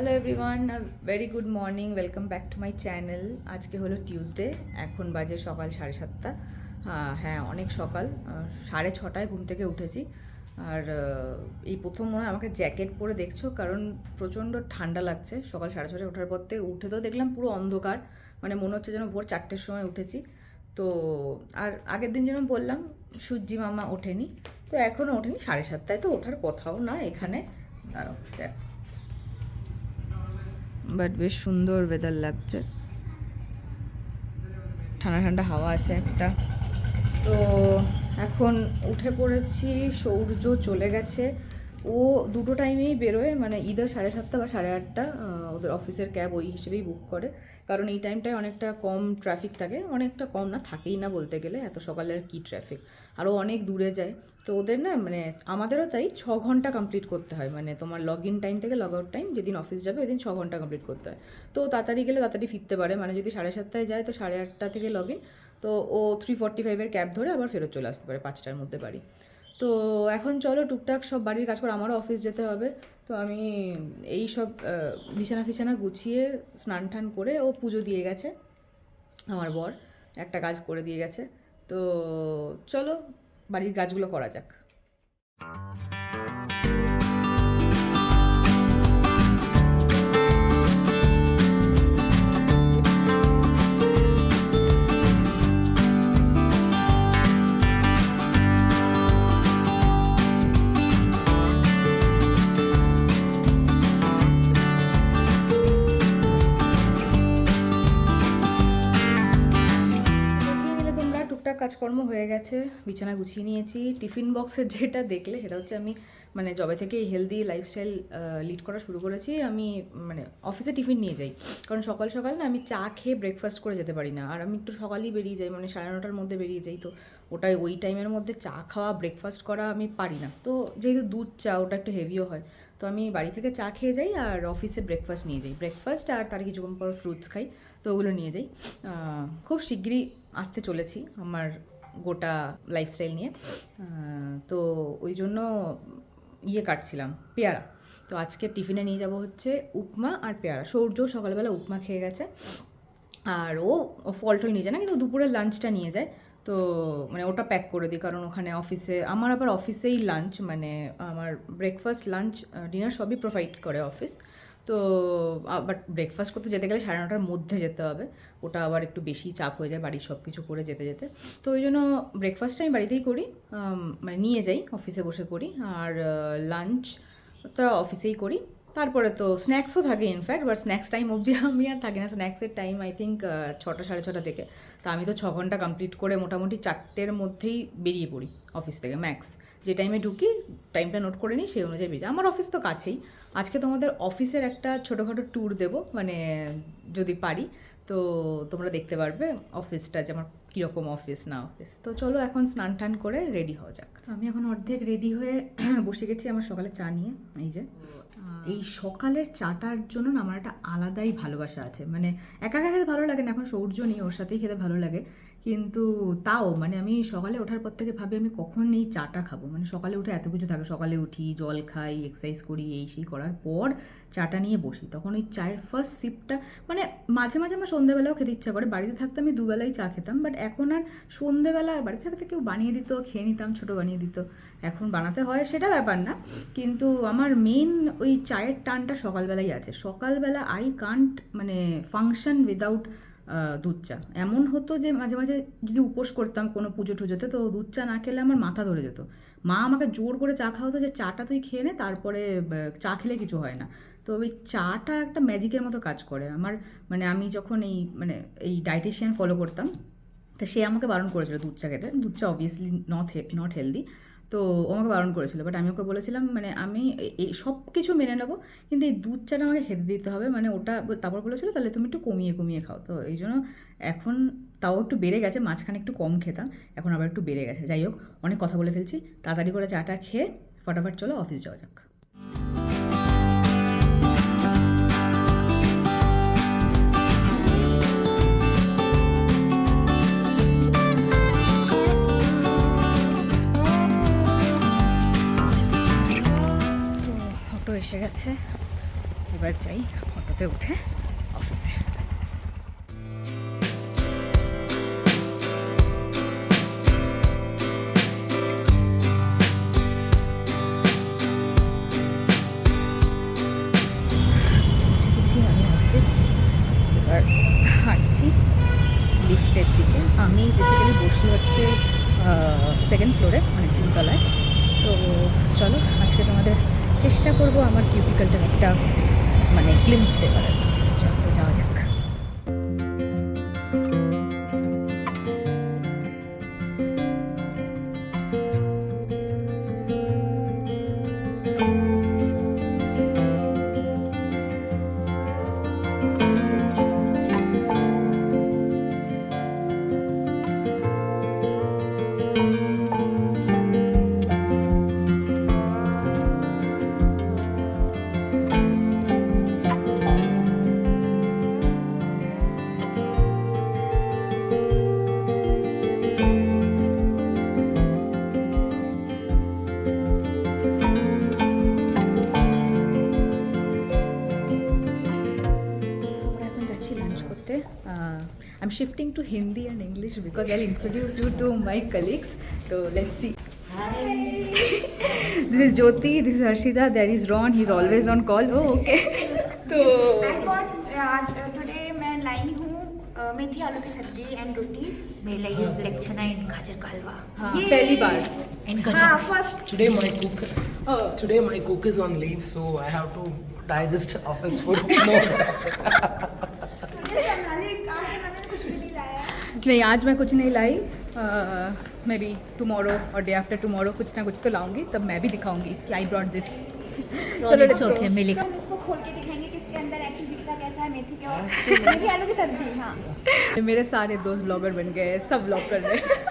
Hello everyone, very good morning, welcome back to my channel. আজকে হলো Tuesday, এখন বাজে সকাল 7:30। হ্যাঁ, অনেক সকাল, 6:30টায় ঘুম থেকে উঠেছি। আর এই প্রথম মনে হয় আমাকে জ্যাকেট পরে দেখছো, কারণ প্রচণ্ড ঠান্ডা লাগছে। সকাল 6:30টায় ওঠার পর থেকে উঠে তো দেখলাম পুরো অন্ধকার, মানে মনে হচ্ছে যেন ভোর 4টের সময় উঠেছি। তো আর আগের দিন যেন বললাম সূর্যি মামা ওঠেনি, তো এখনও ওঠেনি। 7:30টায় তো ওঠার কথাও না এখানে। দাঁড়াও, দেখ, বাট বেশ সুন্দর ওয়েদার লাগছে, ঠান্ডা ঠান্ডা হাওয়া আছে একটা। তো এখন উঠে পড়েছি, সূর্য চলে গেছে। ও দুটো টাইমেই বেরোয়, মানে ইদার 7:30 বা 8:30। ওদের অফিসের ক্যাব ওই হিসেবেই বুক করে, কারণ এই টাইমটায় অনেকটা কম ট্রাফিক থাকে, অনেকটা কম না, থাকেই না বলতে গেলে, এত সকালে আর কী ট্রাফিক। আরও অনেক দূরে যায়, তো ওদের না, মানে আমাদেরও তাই 6 ঘন্টা কমপ্লিট করতে হয়, মানে তোমার লগ ইন টাইম থেকে লগ আউট টাইম, যেদিন অফিস যাবে ওই দিন 6 ঘন্টা কমপ্লিট করতে হয়। তো তাড়াতাড়ি গেলে তাড়াতাড়ি ফিরতে পারে, মানে যদি 7:30টায় যায় তো 8:30 থেকে লগ ইন, তো ও 3:45-এর ক্যাব ধরে আবার ফেরত চলে আসতে পারে 5টার মধ্যে বাড়ি। তো এখন চলো টুকটাক সব বাড়ির কাজ করে, আমারও অফিস যেতে হবে। তো আমি এই সব বিছানা ফিছানা গুছিয়ে স্নান টান করে, ও পুজো দিয়ে গেছে, আমার বর একটা কাজ করে দিয়ে গেছে। তো চলো বাড়ির কাজগুলো করা যাক। কাজকর্ম হয়ে গেছে, বিছানা গুছিয়ে নিয়েছি। টিফিন বক্সের যেটা দেখলে সেটা হচ্ছে, আমি মানে যবে থেকে হেলদি লাইফস্টাইল লিড করা শুরু করেছি, আমি মানে অফিসে টিফিন নিয়ে যাই। কারণ সকাল সকাল না আমি চা খেয়ে ব্রেকফাস্ট করে যেতে পারি না, আর আমি একটু সকালেই বেরিয়ে যাই, মানে 9:30টার মধ্যে বেরিয়ে যাই। তো ওটাই, ওই টাইমের মধ্যে চা খাওয়া ব্রেকফাস্ট করা আমি পারি না। তো যেহেতু দুধ চা, ওটা একটু হেভিও হয়, তো আমি বাড়ি থেকে চা খেয়ে যাই আর অফিসে ব্রেকফাস্ট নিয়ে যাই। ব্রেকফাস্ট আর তার কিছুক্ষণ পর ফ্রুটস খাই, তো ওগুলো নিয়ে যাই। খুব শিগগিরই আসতে চলেছি আমার গোটা লাইফস্টাইল নিয়ে। তো ওই জন্য কাটছিলাম পেয়ারা। তো আজকে টিফিনে নিয়ে যাব হচ্ছে উপমা আর পেয়ারা। সূর্য সকালবেলা উপমা খেয়ে গেছে, আর ও ফল টল নিয়ে যায় না, কিন্তু দুপুরের লাঞ্চটা নিয়ে যায়। তো মানে ওটা প্যাক করে দিই, কারণ ওখানে অফিসে আমার আবার অফিসেই লাঞ্চ, মানে আমার ব্রেকফাস্ট লাঞ্চ ডিনার সবই প্রোভাইড করে অফিস। তো বাট ব্রেকফাস্ট করতে যেতে গেলে 9:30টার মধ্যে যেতে হবে, ওটা আবার একটু বেশি চাপ হয়ে যায় বাড়ির সব কিছু করে যেতে যেতে। তো ওই জন্য ব্রেকফাস্টটা আমি বাড়িতেই করি, মানে নিয়ে যাই, অফিসে বসে করি। আর লাঞ্চটা অফিসেই করি। তারপরে তো স্ন্যাক্সও থাকে ইনফ্যাক্ট, বাট স্ন্যাক্স টাইম অবধি আমি আর থাকি না। স্ন্যাক্সের টাইম আই থিঙ্ক 6টা 6:30 থেকে। তো আমি তো 6 ঘন্টা কমপ্লিট করে মোটামুটি 4টের মধ্যেই বেরিয়ে পড়ি অফিস থেকে ম্যাক্স। যে টাইমে ঢুকি টাইমটা নোট করে নিই, সেই অনুযায়ী বেরিয়ে। আমার অফিস তো কাছেই। আজকে তোমাদের অফিসের একটা ছোটোখাটো ট্যুর দেবো, মানে যদি পারি তো তোমরা দেখতে পারবে অফিসটা যে আমার কীরকম অফিস না অফিস। তো চলো এখন স্নান টান করে রেডি হওয়া যাক। আমি এখন অর্ধেক রেডি হয়ে বসে গেছি আমার সকালে চা নিয়ে। এই যে এই সকালের চাটার জন্য না আমার একটা আলাদাই ভালোবাসা আছে, মানে একা একা খেতে ভালো লাগে না, এখন সূর্য নেই, ওর সাথেই খেতে ভালো লাগে। কিন্তু তাও মানে আমি সকালে ওঠার পর থেকে ভাবি আমি কখন এই চাটা খাবো। মানে সকালে উঠে এত কিছু থাকে, সকালে উঠি, জল খাই, এক্সারসাইজ করি, এই সেই করার পর চাটা নিয়ে বসি, তখন ওই চায়ের ফার্স্ট সিপটা, মানে মাঝে মাঝে আমার সন্ধ্যেবেলাও খেতে ইচ্ছা করে। বাড়িতে থাকতে আমি দুবেলাই চা খেতাম, বাট এখন আর সন্ধ্যেবেলা বাড়িতে থাকতে কেউ বানিয়ে দিত, খেয়ে নিতাম, ছোটো বানিয়ে দিত। এখন বানাতে হয় সেটা ব্যাপার না, কিন্তু আমার মেন ওই চায়ের টানটা সকালবেলাই আছে। সকালবেলা আই কান্ট মানে ফাংশন উইদাউট দুধ চা। এমন হতো যে মাঝে মাঝে যদি উপোস করতাম কোনো পুজো টুজোতে, তো দুধ চা না খেলে আমার মাথা ধরে যেত। মা আমাকে জোর করে চা খাওয়াতো যে চাটা তুই খেয়ে নে, তারপরে চা খেলে কিছু হয় না। তো ওই চাটা একটা ম্যাজিকের মতো কাজ করে আমার। মানে আমি যখন মানে এই ডায়েটিশিয়ান ফলো করতাম, তো সে আমাকে বারণ করেছিল দুধ চা খেতে। দুধ চা অবভিয়াসলি নট হেলদি, তো ও আমাকে বারণ করেছিল। বাট আমি ওকে বলেছিলাম মানে আমি এই সব কিছু মেনে নেবো, কিন্তু এই দুধ চাটা আমাকে খেতে দিতে হবে, মানে ওটা। তারপর বলেছিল তাহলে তুমি একটু কমিয়ে কমিয়ে খাও। তো এই জন্য এখন তাও একটু বেড়ে গেছে, মাঝখানে একটু কম খেতাম, এখন আবার একটু বেড়ে গেছে। যাই হোক, অনেক কথা বলে ফেলছি, তাড়াতাড়ি করে চাটা খেয়ে ফটাফট চলো অফিস যাওয়া যাক। এসে গেছে, এবার যাই অটোতে উঠে অফিসে। আমি অফিস এবার হাঁটছি লিফটের দিকে। আমি বেসিক্যালি বসি হচ্ছে সেকেন্ড ফ্লোরে, মানে 3 তলায়। তো চলো আজকে তোমাদের চেষ্টা করব আমার কিউবিকলটার একটা মানে গ্লিমস দেওয়ার। চলো যাওয়া যাক। I'm shifting to Hindi and English because I'll introduce you to my colleagues. So let's see. Hi. This is Jyoti. This is Harshida. There is Ron. He's always on call. Oh, okay. So I got today मैं लाई हूँ मेथी आलू की सब्जी and रोटी। मैं लाई हूँ black चना and गाजर का हलवा। ये पहली बार एंड गाजर first. Today my cook is on leave, so I have to digest office food. No. नहीं, आज मैं कुछ नहीं लाई। मे बी टुमारो और डे आफ्टर टुमारो कुछ ना कुछ तो लाऊंगी, तब मैं भी दिखाऊंगी कि आई ब्रॉट दिस। चलो लेट्स ओके मिली। हम इसको खोल के दिखाएंगे कि इसके अंदर एक्चुअली दिखता कैसा है। मेथी आलू की सब्जी। हाँ, मेरे सारे दोस्त ब्लॉगर बन गए, सब ब्लॉग कर रहे हैं।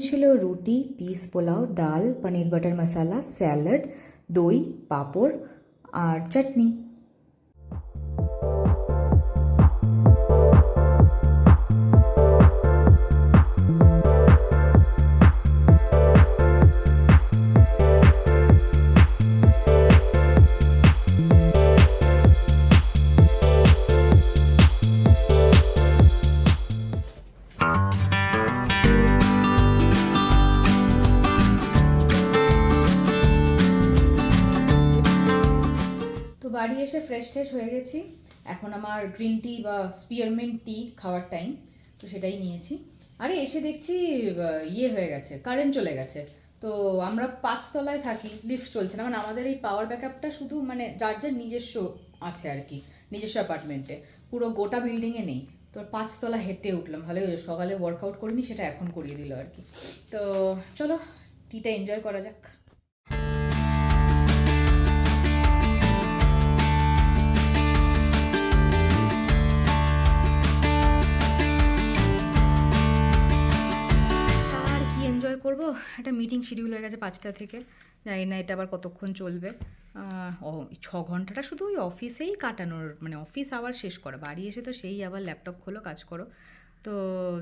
ছিল রুটি, পিস পোলাও, ডাল, পনির বাটার মশলা, স্যালাড, দই, পাঁপড় আর চাটনি। বাড়ি এসে ফ্রেশ ট্রেশ হয়ে গেছি। এখন আমার গ্রিন টি বা স্পিয়ারমিন্ট টি খাওয়ার টাইম, তো সেটাই নিয়েছি। আরে এসে দেখছি ইয়ে হয়ে গেছে, কারেন্ট চলে গেছে। তো আমরা 5 তলায় থাকি, লিফট চলছে না। মানে আমাদের এই পাওয়ার ব্যাকআপটা শুধু মানে যার যার নিজস্ব আছে আর কি, নিজস্ব অ্যাপার্টমেন্টে, পুরো গোটা বিল্ডিংয়ে নেই। তো 5 তলা হেঁটে উঠলাম, ভালো সকালে ওয়ার্কআউট করিনি, সেটা এখন করিয়ে দিল আর কি। তো চলো টিটা এনজয় করা যাক। করবো, একটা মিটিং শিডিউল হয়ে গেছে 5টা থেকে। জানি না এটা আবার কতক্ষণ চলবে। 6 ঘন্টাটা শুধু ওই অফিসেই কাটানোর, মানে অফিস আবার শেষ করা, বাড়ি এসে তো সেই আবার ল্যাপটপ খোলো, কাজ করো। তো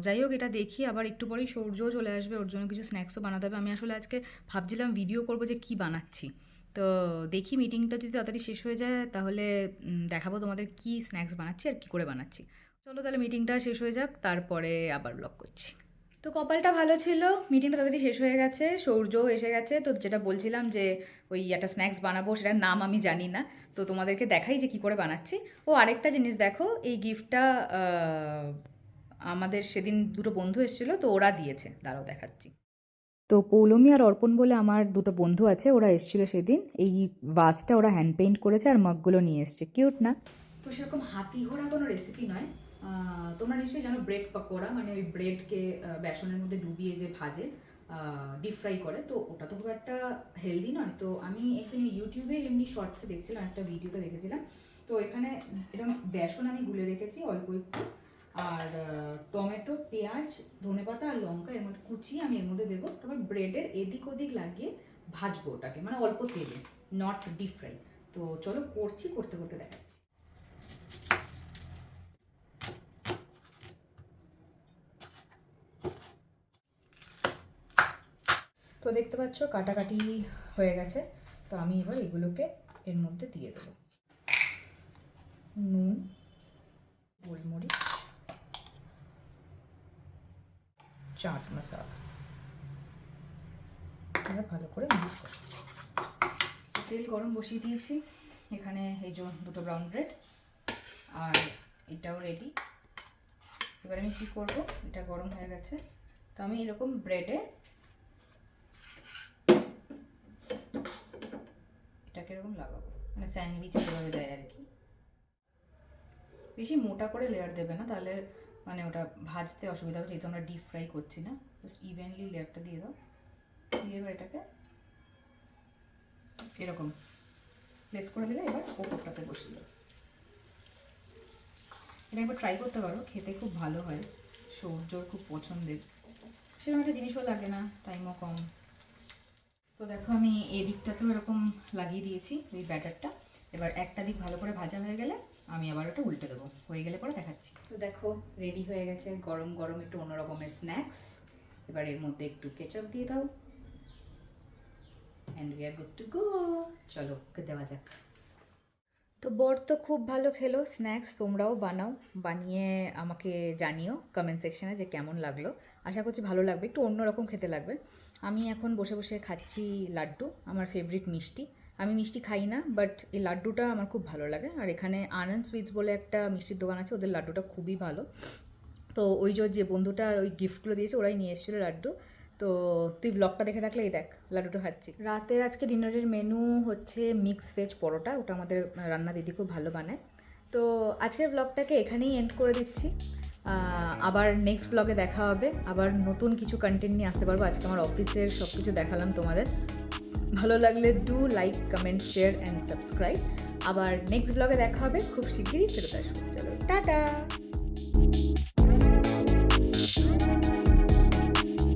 যাই হোক, এটা দেখি। আবার একটু পরেই সূর্যও চলে আসবে, ওর জন্য কিছু স্ন্যাক্সও বানাতে হবে। আমি আসলে আজকে ভাবছিলাম ভিডিও করবো যে কী বানাচ্ছি। তো দেখি মিটিংটা যদি তাড়াতাড়ি শেষ হয়ে যায় তাহলে দেখাবো তোমাদের কী স্ন্যাক্স বানাচ্ছি আর কী করে বানাচ্ছি। চলো তাহলে মিটিংটা শেষ হয়ে যাক, তারপরে আবার ব্লগ করছি। তো কপালটা ভালো ছিল, মিটিংটা তাড়াতাড়ি শেষ হয়ে গেছে, সূর্যও এসে গেছে। তো যেটা বলছিলাম যে ওই একটা স্ন্যাক্স বানাবো, সেটার নাম আমি জানি না, তো তোমাদেরকে দেখাই যে কী করে বানাচ্ছি। ও আরেকটা জিনিস দেখো, এই গিফটটা আমাদের সেদিন দুটো বন্ধু এসেছিলো, তো ওরা দিয়েছে, দাঁড়াও দেখাচ্ছি। তো পৌলমী আর অর্পণ বলে আমার দুটো বন্ধু আছে, ওরা এসেছিলো সেদিন। এই ভাসটা ওরা হ্যান্ড পেইন্ট করেছে আর মগগুলো নিয়ে এসছে, কিউট না? তো সেরকম হাতি ঘোড়া কোনো রেসিপি নয়। তোমরা নিশ্চয়ই জানো ব্রেড পকোড়া, মানে ওই ব্রেডকে বেসনের মধ্যে ডুবিয়ে যে ভাজে, ডিপ ফ্রাই করে, তো ওটা তো খুব একটা হেলদি নয়। তো আমি একদিন ইউটিউবে এমনি শর্টসে দেখছিলাম, একটা ভিডিওতে দেখেছিলাম। তো এখানে এরকম বেসন আমি গুলে রেখেছি অল্প একটু, আর টমেটো, পেঁয়াজ, ধনেপাতা আর লঙ্কা এর মধ্যে কুচিয়ে আমি এর মধ্যে দেবো। তারপর ব্রেডের এদিক ওদিক লাগিয়ে ভাজবো ওটাকে, মানে অল্প তেলে, নট ডিপ ফ্রাই। তো চলো করছি, করতে করতে দেখাচ্ছি। তো দেখতে পাচ্ছ কাটাকাটি হয়ে গেছে, তো আমি এবার এগুলোকে এর মধ্যে দিয়ে দেবো। নুন, গোলমরিচ, চাট মশলা, আমরা ভালো করে মিক্স করি। তেল গরম বসিয়ে দিয়েছি, এখানে এই যে দুটো ব্রাউন ব্রেড আর এটাও রেডি। এবার আমি কী করবো, এটা গরম হয়ে গেছে, তো আমি এরকম ব্রেডে এটাকে এরকম লাগাবো, মানে স্যান্ডউইচ যেভাবে দেয় আর কি। বেশি মোটা করে লেয়ার দেবে না, তাহলে মানে ওটা ভাজতে অসুবিধা হবে, যেহেতু আমরা ডিপ ফ্রাই করছি না। জাস্ট ইভেনলি লেয়ারটা দিয়ে দাও, দিয়ে এবার এটাকে এরকম প্লেস করে দিলে এবার ওপরটাতে বসিয়ে দাও। এটা একবার ট্রাই করতে পারো, খেতে খুব ভালো হয়, সৌর্যর খুব পছন্দের। সেরকম একটা জিনিসও লাগে না, টাইমও কম। তো দেখো আমি এদিকটাতেও এরকম লাগিয়ে দিয়েছি ওই ব্যাটারটা। এবার একটা দিক ভালো করে ভাজা হয়ে গেলে আমি আবার ওটা উল্টে দেবো, হয়ে গেলে পরে দেখাচ্ছি। তো দেখো রেডি হয়ে গেছে গরম গরম একটু অন্য রকমের স্ন্যাক্স। এবার এর মধ্যে একটু কেচাপ দিয়ে দাও, and we are good to go. চলো ওকে দেওয়া যাক। তো বর তো খুব ভালো খেলো স্ন্যাক্স, তোমরাও বানাও, বানিয়ে আমাকে জানিও কমেন্ট সেকশানে যে কেমন লাগলো। আশা করছি ভালো লাগবে, একটু অন্যরকম খেতে লাগবে। আমি এখন বসে বসে খাচ্ছি লাড্ডু, আমার ফেভারিট মিষ্টি। আমি মিষ্টি খাই না, বাট এই লাড্ডুটা আমার খুব ভালো লাগে। আর এখানে আনন্দ সুইটস বলে একটা মিষ্টির দোকান আছে, ওদের লাড্ডুটা খুবই ভালো। তো ওই যে বন্ধুটা ওই গিফটগুলো দিয়েছে, ওরাই নিয়ে এসেছিলো লাড্ডু। তো তুই ব্লগটা দেখে থাকলে এই দেখ লাড্ডুটা খাচ্ছি। রাতের আজকে ডিনারের মেনু হচ্ছে মিক্স ভেজ পরোটা, ওটা আমাদের রান্না দিদি খুব ভালো বানায়। তো আজকের ব্লগটাকে এখানেই এন্ড করে দিচ্ছি। আবার নেক্সট ব্লগে দেখা হবে, আবার নতুন কিছু কন্টেন্ট নিয়ে আসতে পারবো। আজকে আমার অফিসের সব কিছু দেখালাম তোমাদের। ভালো লাগলে do like, comment, share and subscribe. আবার নেক্সট ব্লগে দেখা হবে, খুব শিগগিরই ফেরত আসবো। চলো টাটা।